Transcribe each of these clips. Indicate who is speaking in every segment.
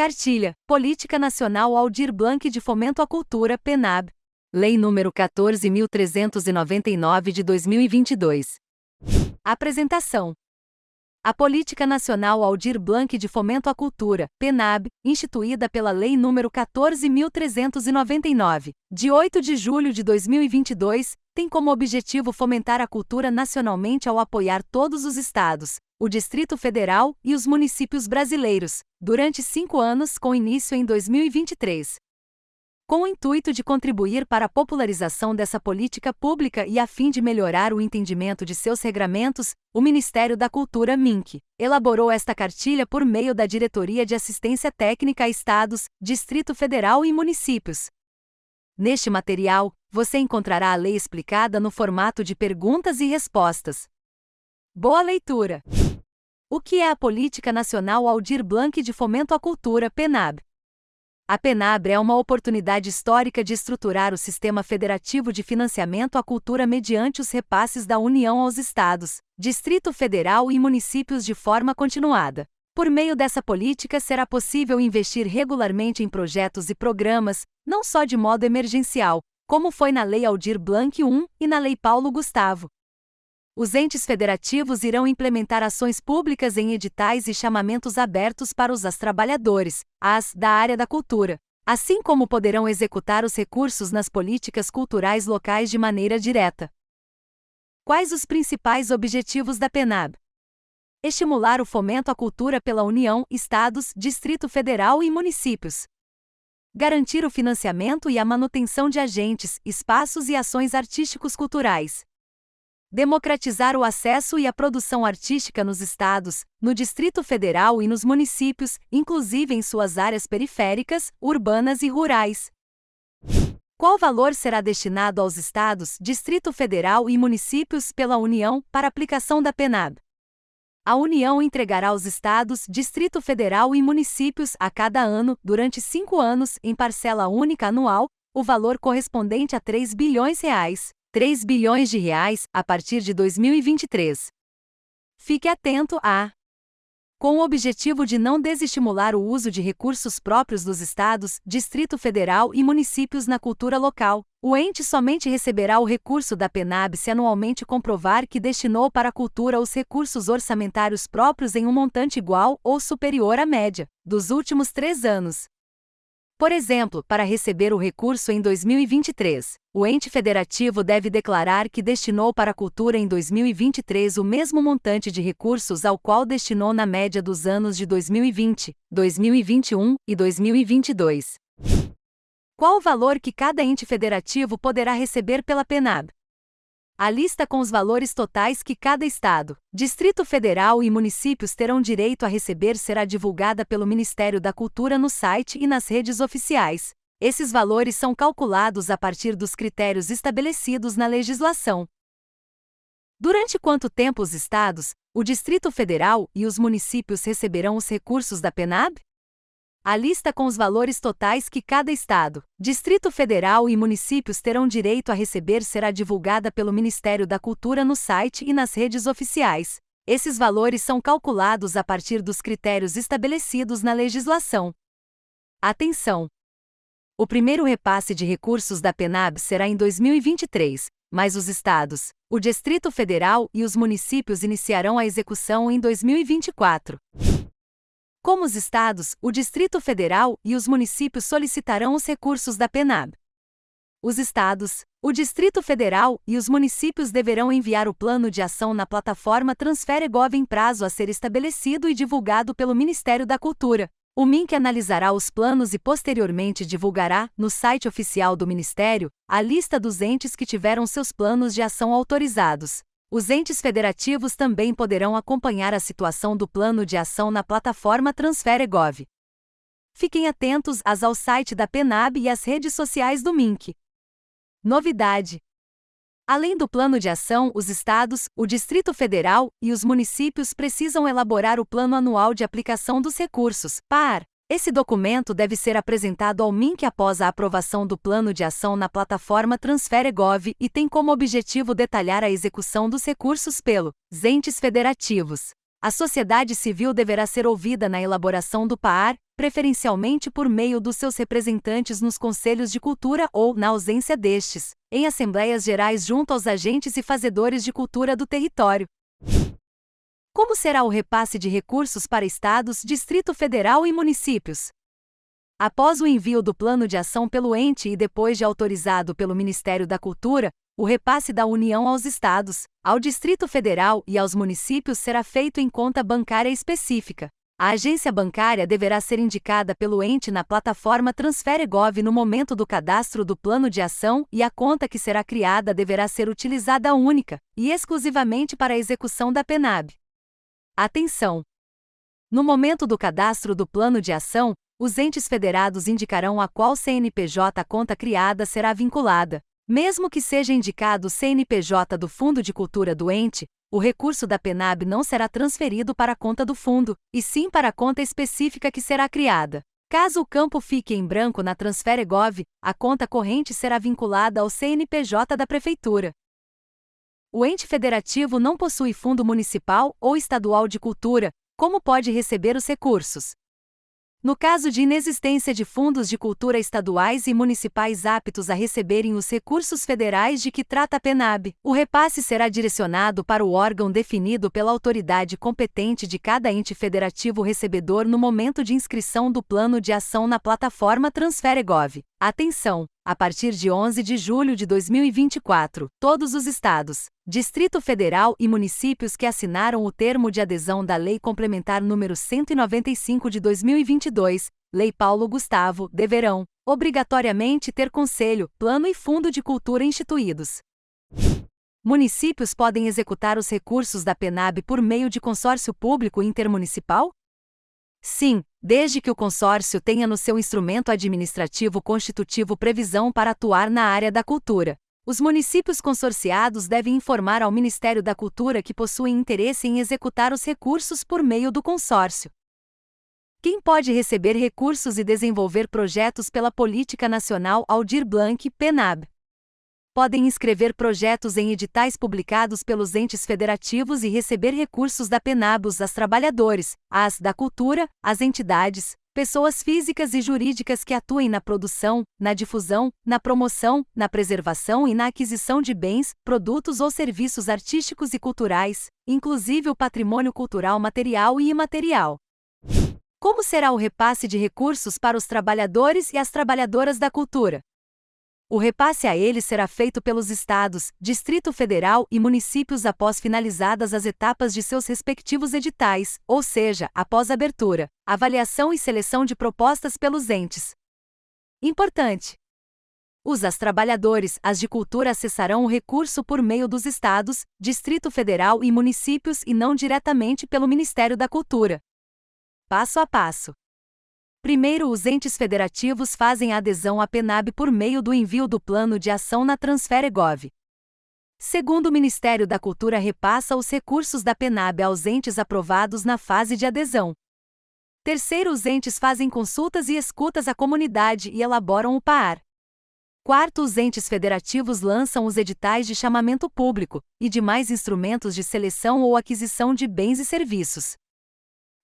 Speaker 1: Cartilha, Política Nacional Aldir Blanc de Fomento à Cultura, PNAB. Lei nº 14.399 de 2022. Apresentação. A Política Nacional Aldir Blanc de Fomento à Cultura, PNAB, instituída pela Lei nº 14.399, de 8 de julho de 2022, tem como objetivo fomentar a cultura nacionalmente ao apoiar todos os estados, o Distrito Federal e os municípios brasileiros, durante 5 anos com início em 2023. Com o intuito de contribuir para a popularização dessa política pública e a fim de melhorar o entendimento de seus regramentos, o Ministério da Cultura (MINC) elaborou esta cartilha por meio da Diretoria de Assistência Técnica a Estados, Distrito Federal e Municípios. Neste material, você encontrará a lei explicada no formato de perguntas e respostas. Boa leitura! O que é a Política Nacional Aldir Blanc de Fomento à Cultura, PNAB? A PNAB é uma oportunidade histórica de estruturar o sistema federativo de financiamento à cultura mediante os repasses da União aos Estados, Distrito Federal e municípios de forma continuada. Por meio dessa política será possível investir regularmente em projetos e programas, não só de modo emergencial, como foi na Lei Aldir Blanc I e na Lei Paulo Gustavo. Os entes federativos irão implementar ações públicas em editais e chamamentos abertos para os trabalhadores, da área da cultura, assim como poderão executar os recursos nas políticas culturais locais de maneira direta. Quais os principais objetivos da PNAB? Estimular o fomento à cultura pela União, Estados, Distrito Federal e municípios. Garantir o financiamento e a manutenção de agentes, espaços e ações artísticos culturais. Democratizar o acesso e a produção artística nos estados, no Distrito Federal e nos municípios, inclusive em suas áreas periféricas, urbanas e rurais. Qual valor será destinado aos estados, Distrito Federal e municípios pela União para aplicação da PNAB? A União entregará aos estados, Distrito Federal e municípios, a cada ano, durante 5 anos, em parcela única anual, o valor correspondente a R$ 3 bilhões. R$ 3 bilhões a partir de 2023. Fique atento com o objetivo de não desestimular o uso de recursos próprios dos estados, Distrito Federal e municípios na cultura local, o ente somente receberá o recurso da PNAB se anualmente comprovar que destinou para a cultura os recursos orçamentários próprios em um montante igual ou superior à média dos últimos 3 anos. Por exemplo, para receber o recurso em 2023, o ente federativo deve declarar que destinou para a cultura em 2023 o mesmo montante de recursos ao qual destinou na média dos anos de 2020, 2021 e 2022. Qual o valor que cada ente federativo poderá receber pela PNAB? A lista com os valores totais que cada estado, Distrito Federal e municípios terão direito a receber será divulgada pelo Ministério da Cultura no site e nas redes oficiais. Esses valores são calculados a partir dos critérios estabelecidos na legislação. Durante quanto tempo os estados, o Distrito Federal e os municípios receberão os recursos da PNAB? A lista com os valores totais que cada estado, Distrito Federal e municípios terão direito a receber será divulgada pelo Ministério da Cultura no site e nas redes oficiais. Esses valores são calculados a partir dos critérios estabelecidos na legislação. Atenção! O primeiro repasse de recursos da PNAB será em 2023, mas os estados, o Distrito Federal e os municípios iniciarão a execução em 2024. Como os estados, o Distrito Federal e os municípios solicitarão os recursos da PNAB? Os estados, o Distrito Federal e os municípios deverão enviar o plano de ação na plataforma Transfere.gov em prazo a ser estabelecido e divulgado pelo Ministério da Cultura. O MINC analisará os planos e posteriormente divulgará, no site oficial do Ministério, a lista dos entes que tiveram seus planos de ação autorizados. Os entes federativos também poderão acompanhar a situação do plano de ação na plataforma Transfere.gov. Fiquem atentos ao site da PNAB e às redes sociais do MINC. Novidade: além do plano de ação, os estados, o Distrito Federal e os municípios precisam elaborar o Plano Anual de Aplicação dos Recursos, PAR. Esse documento deve ser apresentado ao MINC após a aprovação do plano de ação na plataforma Transfere.gov e tem como objetivo detalhar a execução dos recursos pelos entes federativos. A sociedade civil deverá ser ouvida na elaboração do PAR, preferencialmente por meio dos seus representantes nos conselhos de cultura ou, na ausência destes, em assembleias gerais junto aos agentes e fazedores de cultura do território. Como será o repasse de recursos para estados, Distrito Federal e municípios? Após o envio do plano de ação pelo ente e depois de autorizado pelo Ministério da Cultura, o repasse da União aos estados, ao Distrito Federal e aos municípios será feito em conta bancária específica. A agência bancária deverá ser indicada pelo ente na plataforma Transfere.gov no momento do cadastro do plano de ação e a conta que será criada deverá ser utilizada única e exclusivamente para a execução da PENAB. Atenção! No momento do cadastro do plano de ação, os entes federados indicarão a qual CNPJ a conta criada será vinculada. Mesmo que seja indicado o CNPJ do Fundo de Cultura do ente, o recurso da PENAB não será transferido para a conta do fundo, e sim para a conta específica que será criada. Caso o campo fique em branco na Transfere.gov, a conta corrente será vinculada ao CNPJ da Prefeitura. O ente federativo não possui fundo municipal ou estadual de cultura, como pode receber os recursos? No caso de inexistência de fundos de cultura estaduais e municipais aptos a receberem os recursos federais de que trata a PENAB, o repasse será direcionado para o órgão definido pela autoridade competente de cada ente federativo recebedor no momento de inscrição do plano de ação na plataforma Transfere.gov. Atenção! A partir de 11 de julho de 2024, todos os estados, Distrito Federal e municípios que assinaram o termo de adesão da Lei Complementar nº 195 de 2022, Lei Paulo Gustavo, deverão, obrigatoriamente ter conselho, plano e fundo de cultura instituídos. Municípios podem executar os recursos da PENAB por meio de consórcio público intermunicipal? Sim, desde que o consórcio tenha no seu instrumento administrativo constitutivo previsão para atuar na área da cultura. Os municípios consorciados devem informar ao Ministério da Cultura que possuem interesse em executar os recursos por meio do consórcio. Quem pode receber recursos e desenvolver projetos pela Política Nacional Aldir Blanc, PENAB? Podem inscrever projetos em editais publicados pelos entes federativos e receber recursos da PENAB os trabalhadores, as da cultura, as entidades, pessoas físicas e jurídicas que atuem na produção, na difusão, na promoção, na preservação e na aquisição de bens, produtos ou serviços artísticos e culturais, inclusive o patrimônio cultural material e imaterial. Como será o repasse de recursos para os trabalhadores e as trabalhadoras da cultura? O repasse a eles será feito pelos estados, Distrito Federal e municípios após finalizadas as etapas de seus respectivos editais, ou seja, após abertura, avaliação e seleção de propostas pelos entes. Importante! Os trabalhadores, as de cultura acessarão o recurso por meio dos estados, Distrito Federal e municípios e não diretamente pelo Ministério da Cultura. Passo a passo. Primeiro, os entes federativos fazem a adesão à PENAB por meio do envio do plano de ação na Transfere.gov. Segundo, o Ministério da Cultura repassa os recursos da PENAB aos entes aprovados na fase de adesão. Terceiro, os entes fazem consultas e escutas à comunidade e elaboram o PAR. Quarto, os entes federativos lançam os editais de chamamento público e demais instrumentos de seleção ou aquisição de bens e serviços.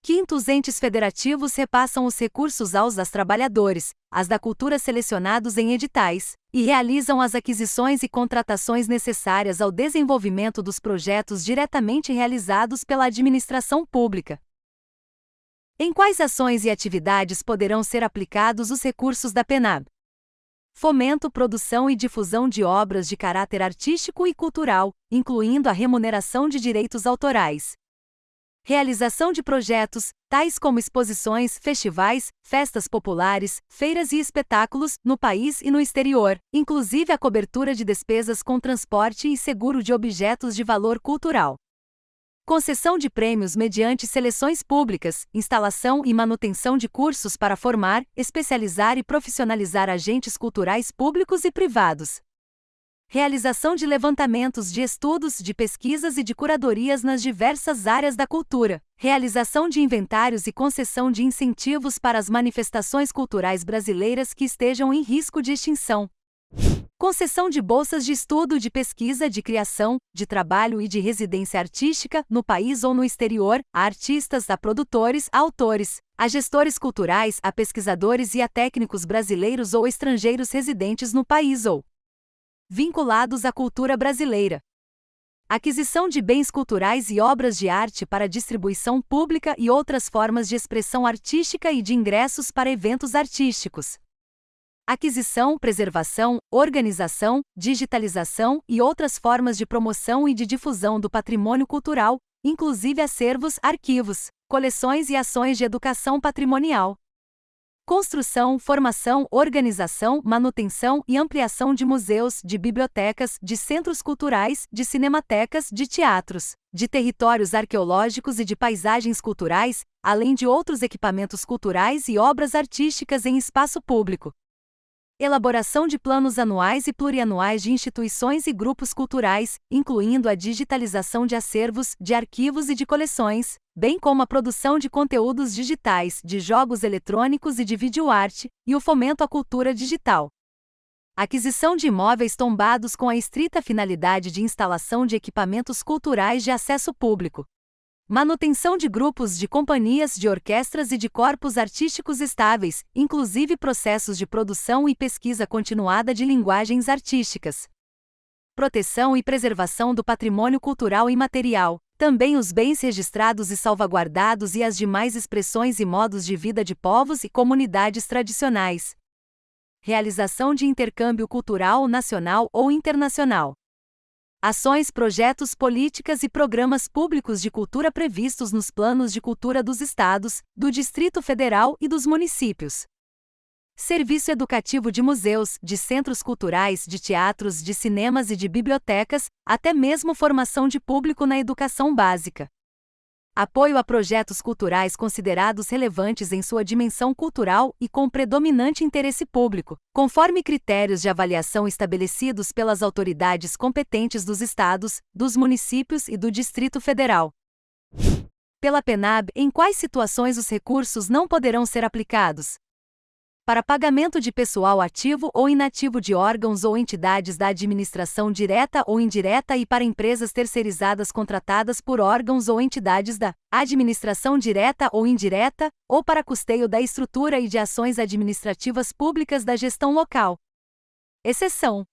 Speaker 1: Quinto, os entes federativos repassam os recursos aos trabalhadores, as da cultura selecionados em editais, e realizam as aquisições e contratações necessárias ao desenvolvimento dos projetos diretamente realizados pela administração pública. Em quais ações e atividades poderão ser aplicados os recursos da PENAB? Fomento, produção e difusão de obras de caráter artístico e cultural, incluindo a remuneração de direitos autorais. Realização de projetos, tais como exposições, festivais, festas populares, feiras e espetáculos, no país e no exterior, inclusive a cobertura de despesas com transporte e seguro de objetos de valor cultural. Concessão de prêmios mediante seleções públicas, instalação e manutenção de cursos para formar, especializar e profissionalizar agentes culturais públicos e privados. Realização de levantamentos de estudos, de pesquisas e de curadorias nas diversas áreas da cultura. Realização de inventários e concessão de incentivos para as manifestações culturais brasileiras que estejam em risco de extinção. Concessão de bolsas de estudo, de pesquisa, de criação, de trabalho e de residência artística, no país ou no exterior, a artistas, a produtores, a autores, a gestores culturais, a pesquisadores e a técnicos brasileiros ou estrangeiros residentes no país ou vinculados à cultura brasileira. Aquisição de bens culturais e obras de arte para distribuição pública e outras formas de expressão artística e de ingressos para eventos artísticos. Aquisição, preservação, organização, digitalização e outras formas de promoção e de difusão do patrimônio cultural, inclusive acervos, arquivos, coleções e ações de educação patrimonial. Construção, formação, organização, manutenção e ampliação de museus, de bibliotecas, de centros culturais, de cinematecas, de teatros, de territórios arqueológicos e de paisagens culturais, além de outros equipamentos culturais e obras artísticas em espaço público. Elaboração de planos anuais e plurianuais de instituições e grupos culturais, incluindo a digitalização de acervos, de arquivos e de coleções, bem como a produção de conteúdos digitais, de jogos eletrônicos e de videoarte, e o fomento à cultura digital. Aquisição de imóveis tombados com a estrita finalidade de instalação de equipamentos culturais de acesso público. Manutenção de grupos de companhias, de orquestras e de corpos artísticos estáveis, inclusive processos de produção e pesquisa continuada de linguagens artísticas. Proteção e preservação do patrimônio cultural imaterial, também os bens registrados e salvaguardados e as demais expressões e modos de vida de povos e comunidades tradicionais. Realização de intercâmbio cultural nacional ou internacional. Ações, projetos, políticas e programas públicos de cultura previstos nos planos de cultura dos estados, do Distrito Federal e dos municípios. Serviço educativo de museus, de centros culturais, de teatros, de cinemas e de bibliotecas, até mesmo formação de público na educação básica. Apoio a projetos culturais considerados relevantes em sua dimensão cultural e com predominante interesse público, conforme critérios de avaliação estabelecidos pelas autoridades competentes dos estados, dos municípios e do Distrito Federal. Pela PENAB, em quais situações os recursos não poderão ser aplicados? Para pagamento de pessoal ativo ou inativo de órgãos ou entidades da administração direta ou indireta e para empresas terceirizadas contratadas por órgãos ou entidades da administração direta ou indireta, ou para custeio da estrutura e de ações administrativas públicas da gestão local. Exceção: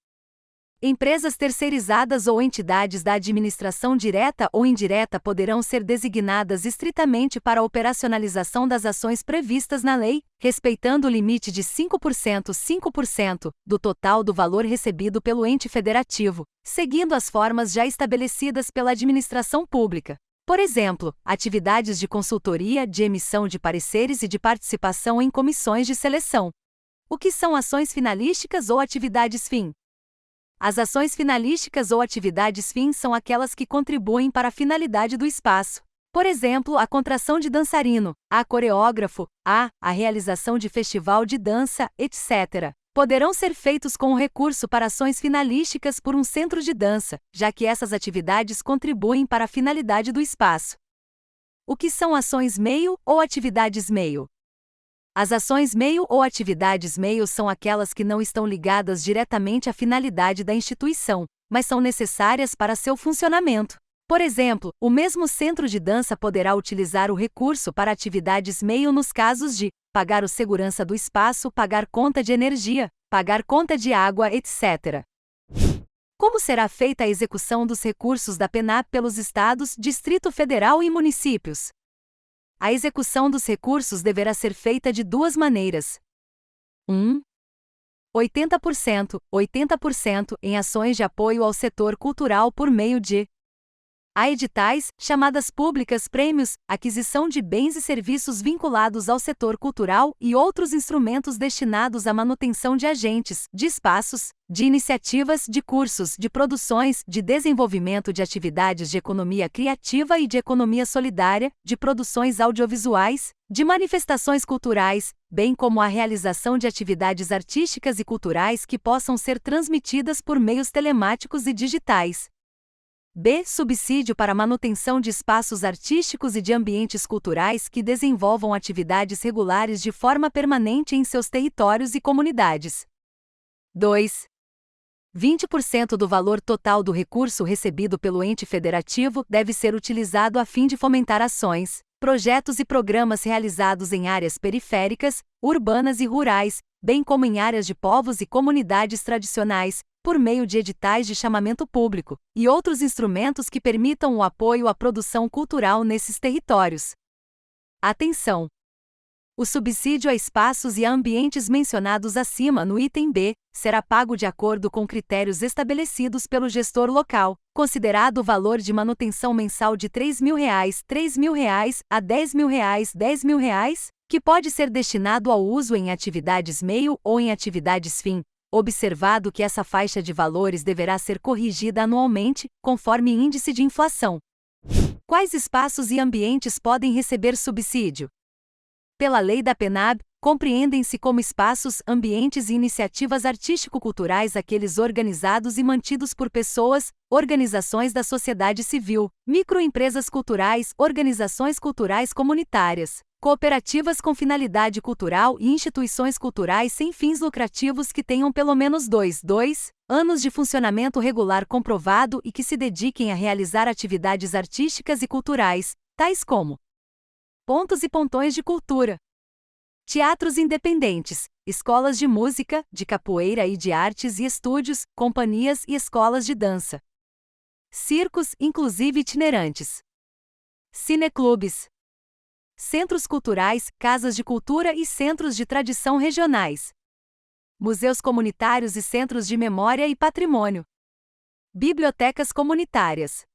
Speaker 1: empresas terceirizadas ou entidades da administração direta ou indireta poderão ser designadas estritamente para a operacionalização das ações previstas na lei, respeitando o limite de 5% do total do valor recebido pelo ente federativo, seguindo as formas já estabelecidas pela administração pública. Por exemplo, atividades de consultoria, de emissão de pareceres e de participação em comissões de seleção. O que são ações finalísticas ou atividades fim? As ações finalísticas ou atividades fim são aquelas que contribuem para a finalidade do espaço. Por exemplo, a contratação de dançarino, a coreógrafo, a realização de festival de dança, etc. Poderão ser feitos com o recurso para ações finalísticas por um centro de dança, já que essas atividades contribuem para a finalidade do espaço. O que são ações meio ou atividades meio? As ações meio ou atividades meio são aquelas que não estão ligadas diretamente à finalidade da instituição, mas são necessárias para seu funcionamento. Por exemplo, o mesmo centro de dança poderá utilizar o recurso para atividades meio nos casos de pagar o segurança do espaço, pagar conta de energia, pagar conta de água, etc. Como será feita a execução dos recursos da PENAB pelos estados, Distrito Federal e municípios? A execução dos recursos deverá ser feita de duas maneiras. 80% em ações de apoio ao setor cultural por meio de editais, chamadas públicas, prêmios, aquisição de bens e serviços vinculados ao setor cultural e outros instrumentos destinados à manutenção de agentes, de espaços, de iniciativas, de cursos, de produções, de desenvolvimento de atividades de economia criativa e de economia solidária, de produções audiovisuais, de manifestações culturais, bem como a realização de atividades artísticas e culturais que possam ser transmitidas por meios telemáticos e digitais. B. Subsídio para manutenção de espaços artísticos e de ambientes culturais que desenvolvam atividades regulares de forma permanente em seus territórios e comunidades. 2. 20% do valor total do recurso recebido pelo ente federativo deve ser utilizado a fim de fomentar ações, projetos e programas realizados em áreas periféricas, urbanas e rurais, bem como em áreas de povos e comunidades tradicionais, por meio de editais de chamamento público, e outros instrumentos que permitam o apoio à produção cultural nesses territórios. Atenção! O subsídio a espaços e a ambientes mencionados acima no item B será pago de acordo com critérios estabelecidos pelo gestor local, considerado o valor de manutenção mensal de R$ 3.000, R$ 3.000 a R$ 10.000, R$ 10.000, que pode ser destinado ao uso em atividades meio ou em atividades fim, observado que essa faixa de valores deverá ser corrigida anualmente, conforme índice de inflação. Quais espaços e ambientes podem receber subsídio? Pela lei da PENAB, compreendem-se como espaços, ambientes e iniciativas artístico-culturais aqueles organizados e mantidos por pessoas, organizações da sociedade civil, microempresas culturais, organizações culturais comunitárias, cooperativas com finalidade cultural e instituições culturais sem fins lucrativos que tenham pelo menos 2 anos de funcionamento regular comprovado e que se dediquem a realizar atividades artísticas e culturais, tais como pontos e pontões de cultura, teatros independentes, escolas de música, de capoeira e de artes e estúdios, companhias e escolas de dança, circos, inclusive itinerantes, cineclubes, centros culturais, casas de cultura e centros de tradição regionais, museus comunitários e centros de memória e patrimônio, bibliotecas comunitárias,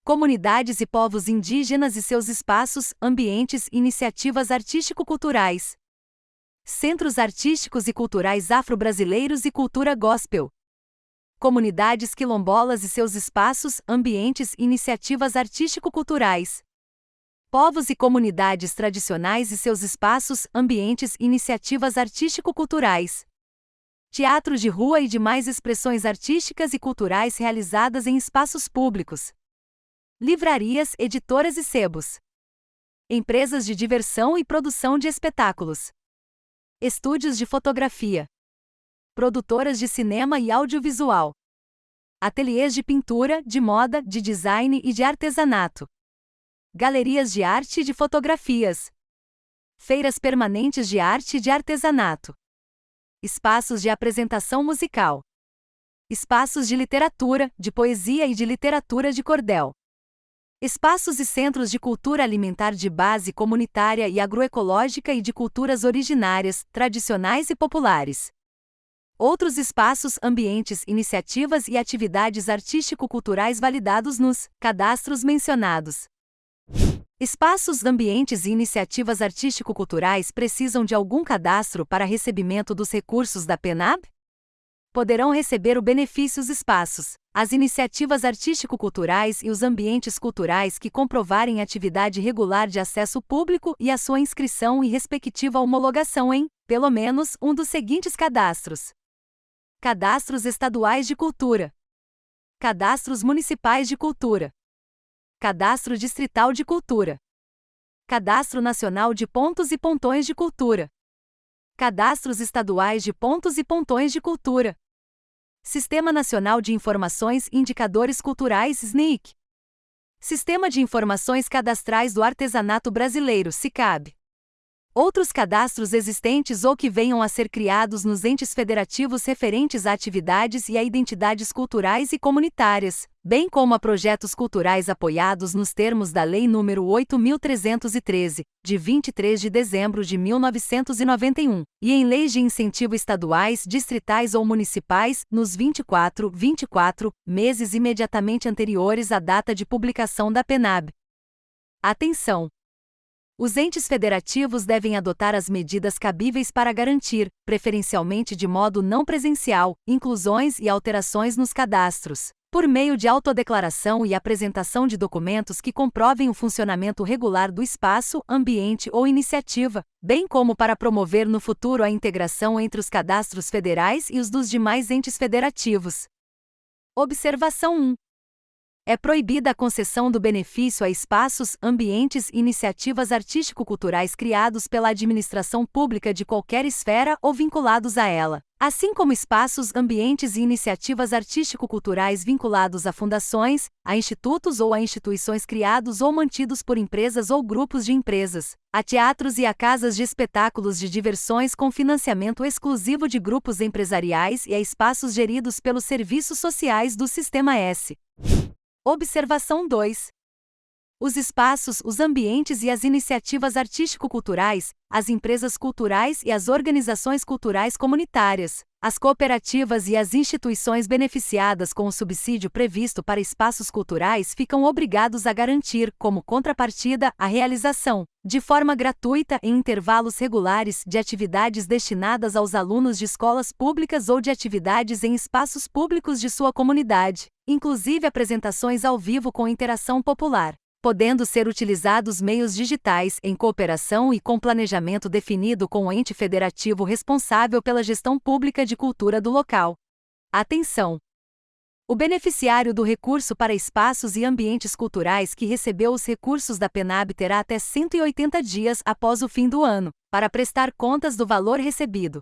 Speaker 1: comunidades e povos indígenas e seus espaços, ambientes e iniciativas artístico-culturais, centros artísticos e culturais afro-brasileiros e cultura gospel, comunidades quilombolas e seus espaços, ambientes e iniciativas artístico-culturais, povos e comunidades tradicionais e seus espaços, ambientes e iniciativas artístico-culturais, teatro de rua e demais expressões artísticas e culturais realizadas em espaços públicos, livrarias, editoras e sebos, empresas de diversão e produção de espetáculos, estúdios de fotografia, produtoras de cinema e audiovisual, ateliês de pintura, de moda, de design e de artesanato, galerias de arte e de fotografias, feiras permanentes de arte e de artesanato, espaços de apresentação musical, espaços de literatura, de poesia e de literatura de cordel, espaços e centros de cultura alimentar de base comunitária e agroecológica e de culturas originárias, tradicionais e populares. Outros espaços, ambientes, iniciativas e atividades artístico-culturais validados nos cadastros mencionados. Espaços, ambientes e iniciativas artístico-culturais precisam de algum cadastro para recebimento dos recursos da PENAB? Poderão receber o benefício os espaços, as iniciativas artístico-culturais e os ambientes culturais que comprovarem atividade regular de acesso público e a sua inscrição e respectiva homologação em, pelo menos, um dos seguintes cadastros: cadastros estaduais de cultura, cadastros municipais de cultura, cadastro distrital de cultura, cadastro nacional de pontos e pontões de cultura, cadastros estaduais de pontos e pontões de cultura, Sistema Nacional de Informações e Indicadores Culturais (SNIC), Sistema de Informações Cadastrais do Artesanato Brasileiro (SICAB). Outros cadastros existentes ou que venham a ser criados nos entes federativos referentes a atividades e a identidades culturais e comunitárias, bem como a projetos culturais apoiados nos termos da Lei nº 8.313, de 23 de dezembro de 1991, e em leis de incentivo estaduais, distritais ou municipais, nos 24 meses imediatamente anteriores à data de publicação da PENAB. Atenção! Os entes federativos devem adotar as medidas cabíveis para garantir, preferencialmente de modo não presencial, inclusões e alterações nos cadastros, por meio de autodeclaração e apresentação de documentos que comprovem o funcionamento regular do espaço, ambiente ou iniciativa, bem como para promover no futuro a integração entre os cadastros federais e os dos demais entes federativos. Observação 1. É proibida a concessão do benefício a espaços, ambientes e iniciativas artístico-culturais criados pela administração pública de qualquer esfera ou vinculados a ela, assim como espaços, ambientes e iniciativas artístico-culturais vinculados a fundações, a institutos ou a instituições criados ou mantidos por empresas ou grupos de empresas, a teatros e a casas de espetáculos de diversões com financiamento exclusivo de grupos empresariais e a espaços geridos pelos serviços sociais do Sistema S. Observação 2. Os espaços, os ambientes e as iniciativas artístico-culturais, as empresas culturais e as organizações culturais comunitárias, as cooperativas e as instituições beneficiadas com o subsídio previsto para espaços culturais ficam obrigados a garantir, como contrapartida, a realização, de forma gratuita em intervalos regulares, de atividades destinadas aos alunos de escolas públicas ou de atividades em espaços públicos de sua comunidade, inclusive apresentações ao vivo com interação popular, podendo ser utilizados meios digitais em cooperação e com planejamento definido com o ente federativo responsável pela gestão pública de cultura do local. Atenção! O beneficiário do recurso para espaços e ambientes culturais que recebeu os recursos da PENAB terá até 180 dias após o fim do ano, para prestar contas do valor recebido.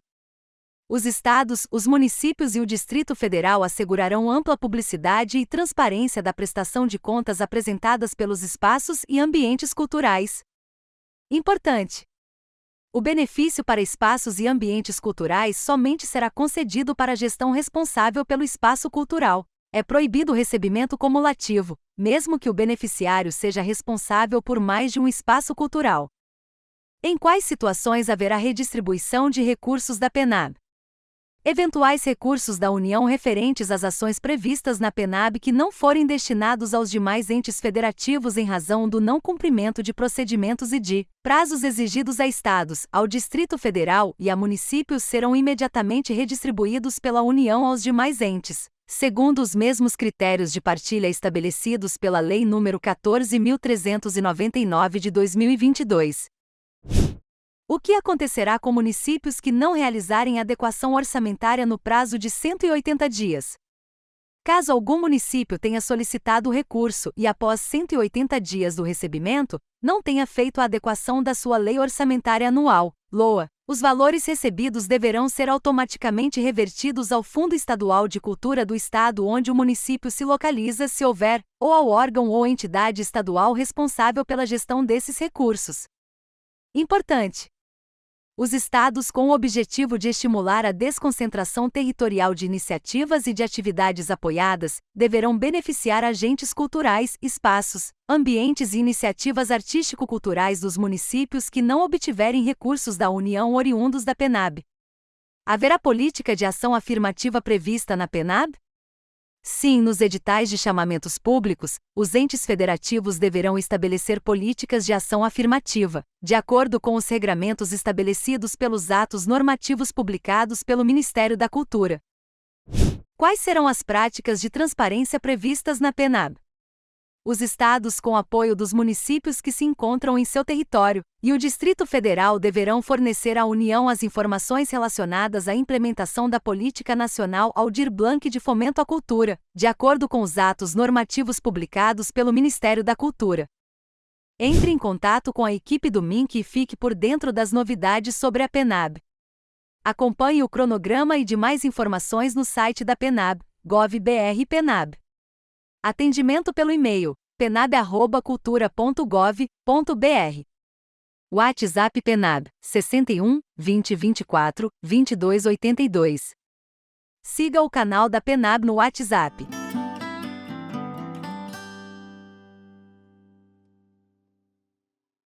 Speaker 1: Os estados, os municípios e o Distrito Federal assegurarão ampla publicidade e transparência da prestação de contas apresentadas pelos espaços e ambientes culturais. Importante! O benefício para espaços e ambientes culturais somente será concedido para a gestão responsável pelo espaço cultural. É proibido o recebimento cumulativo, mesmo que o beneficiário seja responsável por mais de um espaço cultural. Em quais situações haverá redistribuição de recursos da PENAB? Eventuais recursos da União referentes às ações previstas na PENAB que não forem destinados aos demais entes federativos em razão do não cumprimento de procedimentos e de prazos exigidos a estados, ao Distrito Federal e a municípios serão imediatamente redistribuídos pela União aos demais entes, segundo os mesmos critérios de partilha estabelecidos pela Lei nº 14.399 de 2022. O que acontecerá com municípios que não realizarem adequação orçamentária no prazo de 180 dias? Caso algum município tenha solicitado o recurso e após 180 dias do recebimento, não tenha feito a adequação da sua Lei Orçamentária Anual, LOA, os valores recebidos deverão ser automaticamente revertidos ao Fundo Estadual de Cultura do Estado onde o município se localiza, se houver, ou ao órgão ou entidade estadual responsável pela gestão desses recursos. Importante! Os estados, com o objetivo de estimular a desconcentração territorial de iniciativas e de atividades apoiadas, deverão beneficiar agentes culturais, espaços, ambientes e iniciativas artístico-culturais dos municípios que não obtiverem recursos da União oriundos da PENAB. Haverá política de ação afirmativa prevista na PENAB? Sim, nos editais de chamamentos públicos, os entes federativos deverão estabelecer políticas de ação afirmativa, de acordo com os regramentos estabelecidos pelos atos normativos publicados pelo Ministério da Cultura. Quais serão as práticas de transparência previstas na PENAB? Os estados, com apoio dos municípios que se encontram em seu território, e o Distrito Federal deverão fornecer à União as informações relacionadas à implementação da Política Nacional Aldir Blanc de Fomento à Cultura, de acordo com os atos normativos publicados pelo Ministério da Cultura. Entre em contato com a equipe do MINC e fique por dentro das novidades sobre a PENAB. Acompanhe o cronograma e demais informações no site da PENAB, gov.br/penab. Atendimento pelo e-mail, penab@cultura.gov.br. WhatsApp PENAB, 61 20 24 22 82. Siga o canal da PENAB no WhatsApp.